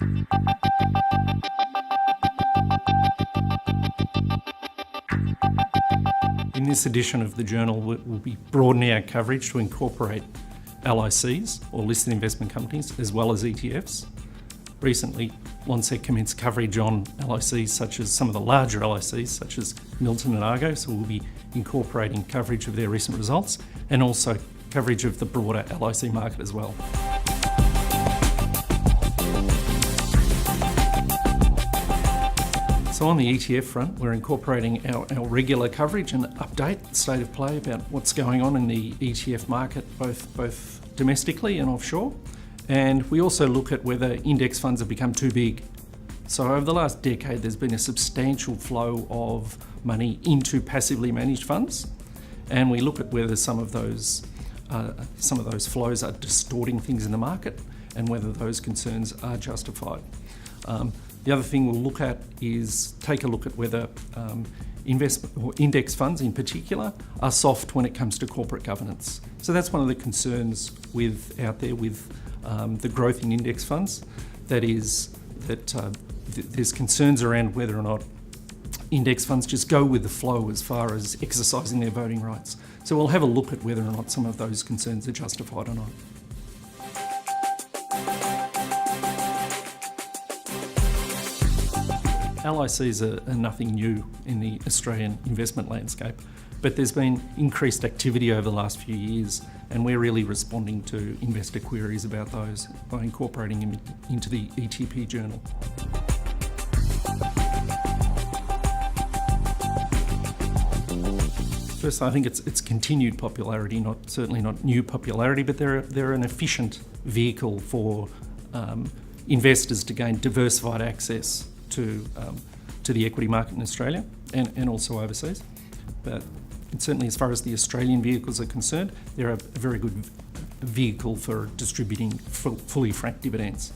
In this edition of the journal, we'll be broadening our coverage to incorporate LICs, or listed investment companies, as well as ETFs. Recently, Lonsec commenced coverage on LICs such as some of the larger LICs, such as Milton and Argo, so we'll be incorporating coverage of their recent results and also coverage of the broader LIC market as well. So on the ETF front, we're incorporating our regular coverage and update the state of play about what's going on in the ETF market, both domestically and offshore. And we also look at whether index funds have become too big. So over the last decade, there's been a substantial flow of money into passively managed funds. And we look at whether some of those flows are distorting things in the market and whether those concerns are justified. The other thing we'll look at is take a look at whether investment or index funds in particular are soft when it comes to corporate governance. So that's one of the concerns out there with the growth in index funds. That is that there's concerns around whether or not index funds just go with the flow as far as exercising their voting rights. So we'll have a look at whether or not some of those concerns are justified or not. LICs are nothing new in the Australian investment landscape, but there's been increased activity over the last few years, and we're really responding to investor queries about those by incorporating them into the ETP journal. First, I think it's continued popularity, certainly not new popularity, but they're an efficient vehicle for investors to gain diversified access to the equity market in Australia and also overseas. But certainly as far as the Australian vehicles are concerned, they're a very good vehicle for distributing fully franked dividends.